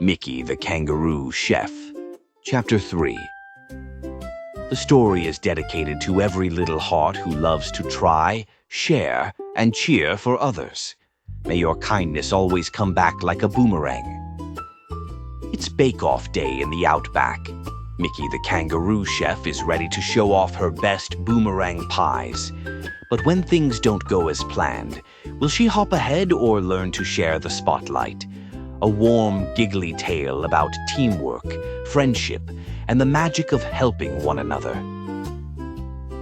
Miki the Kangaroo Chef. Chapter 3. The story is dedicated to every little heart who loves to try, share, and cheer for others. May your kindness always come back like a boomerang. It's Bake-Off Day in the Outback. Miki the Kangaroo Chef is ready to show off her best boomerang pies. But when things don't go as planned, will she hop ahead or learn to share the spotlight? A warm, giggly tale about teamwork, friendship, and the magic of helping one another.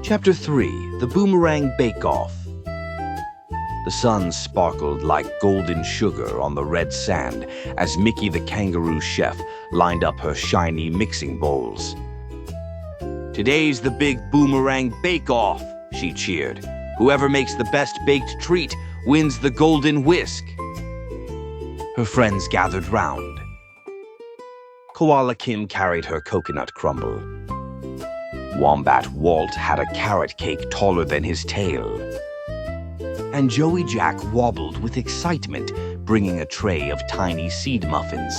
Chapter 3. The Boomerang Bake-Off. The sun sparkled like golden sugar on the red sand as Miki the Kangaroo Chef lined up her shiny mixing bowls. "Today's the big Boomerang Bake-Off," she cheered. "Whoever makes the best baked treat wins the golden whisk." Her friends gathered round. Koala Kim carried her coconut crumble. Wombat Walt had a carrot cake taller than his tail. And Joey Jack wobbled with excitement, bringing a tray of tiny seed muffins.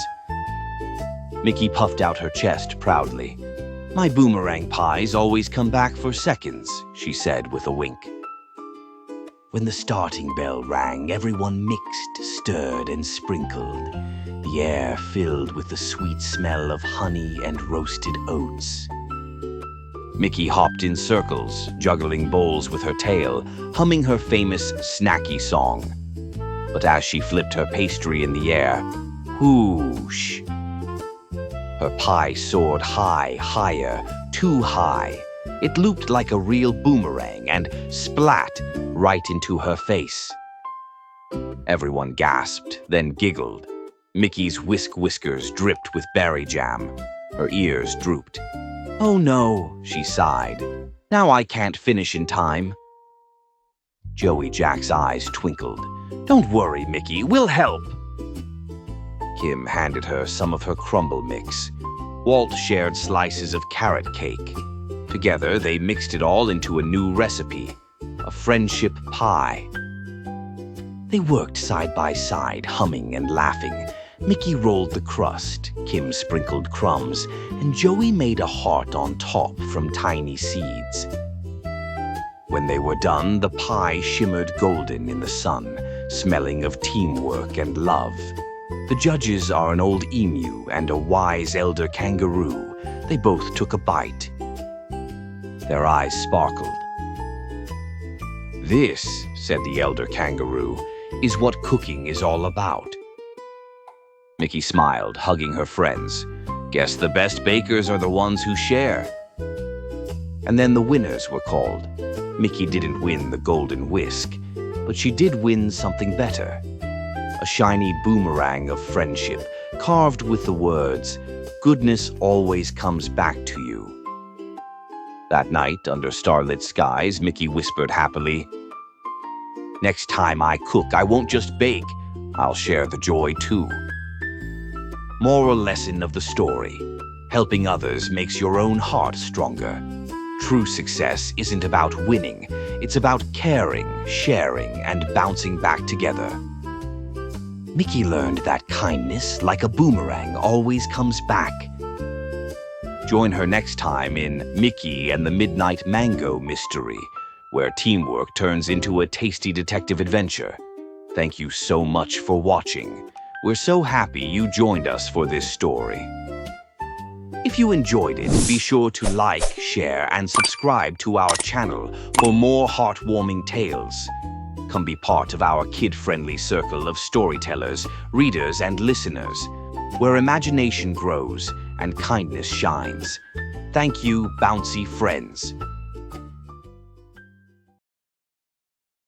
Miki puffed out her chest proudly. "My boomerang pies always come back for seconds," she said with a wink. When the starting bell rang, everyone mixed, stirred, and sprinkled, the air filled with the sweet smell of honey and roasted oats. Miki hopped in circles, juggling bowls with her tail, humming her famous snacky song. But as she flipped her pastry in the air, whoosh! Her pie soared higher, too high. It looped like a real boomerang and splat right into her face. Everyone gasped, then giggled. Miki's whiskers dripped with berry jam. Her ears drooped. "Oh no," she sighed. "Now I can't finish in time." Joey Jack's eyes twinkled. "Don't worry, Miki, we'll help." Kim handed her some of her crumble mix. Walt shared slices of carrot cake. Together, they mixed it all into a new recipe, a friendship pie. They worked side by side, humming and laughing. Miki rolled the crust, Kim sprinkled crumbs, and Joey made a heart on top from tiny seeds. When they were done, the pie shimmered golden in the sun, smelling of teamwork and love. The judges are an old emu and a wise elder kangaroo. They both took a bite. Their eyes sparkled. "This," said the elder kangaroo, "is what cooking is all about." Miki smiled, hugging her friends. "Guess the best bakers are the ones who share." And then the winners were called. Miki didn't win the golden whisk, but she did win something better. A shiny boomerang of friendship, carved with the words, "Goodness always comes back to you." That night, under starlit skies, Miki whispered happily, "Next time I cook, I won't just bake. I'll share the joy too." Moral lesson of the story: helping others makes your own heart stronger. True success isn't about winning. It's about caring, sharing, and bouncing back together. Miki learned that kindness, like a boomerang, always comes back. Join her next time in Miki and the Midnight Mango Mystery, where teamwork turns into a tasty detective adventure. Thank you so much for watching. We're so happy you joined us for this story. If you enjoyed it, be sure to like, share, and subscribe to our channel for more heartwarming tales. Come be part of our kid-friendly circle of storytellers, readers, and listeners, where imagination grows and kindness shines. Thank you, bouncy friends.